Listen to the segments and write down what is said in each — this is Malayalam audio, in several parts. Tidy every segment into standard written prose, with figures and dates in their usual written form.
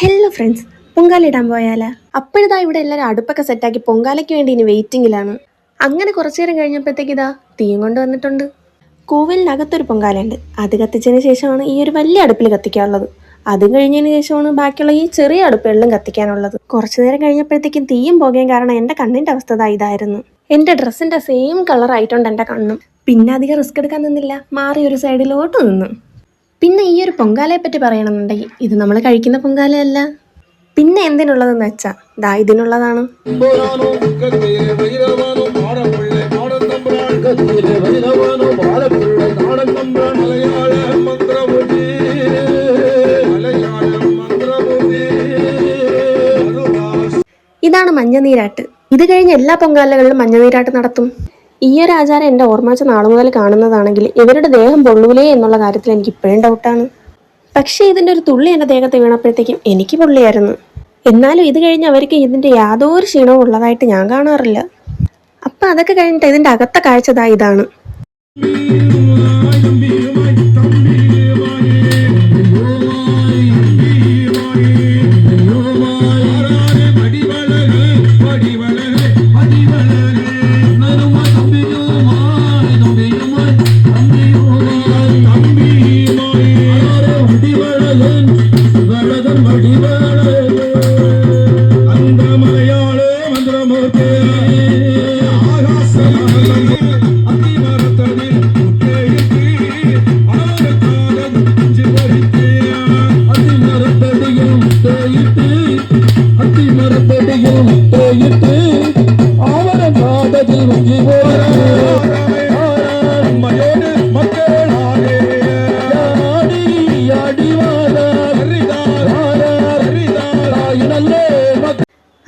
ഹലോ ഫ്രണ്ട്സ്, പൊങ്കാല ഇടാൻ പോയാലാ? അപ്പോഴിതാ ഇവിടെ എല്ലാവരും അടുപ്പൊക്കെ സെറ്റാക്കി പൊങ്കാലയ്ക്ക് വേണ്ടി ഇനി വെയിറ്റിങ്ങിലാണ്. അങ്ങനെ കുറച്ചു നേരം കഴിഞ്ഞപ്പോഴത്തേക്ക് ഇതാ തീയും കൊണ്ട് വന്നിട്ടുണ്ട്. കോവിലിനകത്തൊരു പൊങ്കാലയുണ്ട്, അത് കത്തിച്ചതിന് ശേഷമാണ് ഈ ഒരു വലിയ അടുപ്പിൽ കത്തിക്കാനുള്ളത്. അത് കഴിഞ്ഞതിന് ശേഷമാണ് ബാക്കിയുള്ള ഈ ചെറിയ അടുപ്പുകളിലും കത്തിക്കാനുള്ളത്. കുറച്ചു നേരം കഴിഞ്ഞപ്പോഴത്തേക്കും തീയും പോകുകയും കാരണം എൻ്റെ കണ്ണിൻ്റെ അവസ്ഥ ഇതായിരുന്നു. എൻ്റെ ഡ്രസ്സിൻ്റെ സെയിം കളർ ആയിട്ടുണ്ട് എൻ്റെ കണ്ണും. പിന്നെ അധികം റിസ്ക് എടുക്കാൻ നിന്നില്ല, മാറി ഒരു സൈഡിലോട്ട് നിന്നു. പിന്നെ ഈ ഒരു പൊങ്കാലയെ പറ്റി പറയണമെന്നുണ്ടെങ്കിൽ ഇത് നമ്മൾ കഴിക്കുന്ന പൊങ്കാലയല്ല. പിന്നെ എന്തിനുള്ളതെന്ന് വെച്ചാൽ ദാ ഇതിനുള്ളതാണ്. ഇതാണ് മഞ്ഞനീരാട്ട്. ഇത് കഴിഞ്ഞ് എല്ലാ പൊങ്കാലകളിലും മഞ്ഞനീരാട്ട് നടത്തും. ഈ ഒരു ആചാരം എൻ്റെ ഓർമ്മച്ച നാളെ മുതൽ കാണുന്നതാണെങ്കിൽ ഇവരുടെ ദേഹം പൊള്ളൂലേ എന്നുള്ള കാര്യത്തിൽ എനിക്ക് ഇപ്പോഴും ഡൗട്ടാണ്. പക്ഷേ ഇതിൻ്റെ ഒരു തുള്ളി എൻ്റെ ദേഹത്ത് വീണപ്പോഴത്തേക്കും എനിക്ക് പൊള്ളിയായിരുന്നു. എന്നാലും ഇത് കഴിഞ്ഞ് അവർക്ക് ഇതിൻ്റെ യാതൊരു ക്ഷീണവും ഉള്ളതായിട്ട് ഞാൻ കാണാറില്ല. അപ്പം അതൊക്കെ കഴിഞ്ഞിട്ട് ഇതിൻ്റെ അകത്തെ കാഴ്ച ഇതാണ്.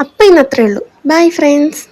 അപ്പം ഇന്നത്രേ ഉള്ളൂ. Bye friends.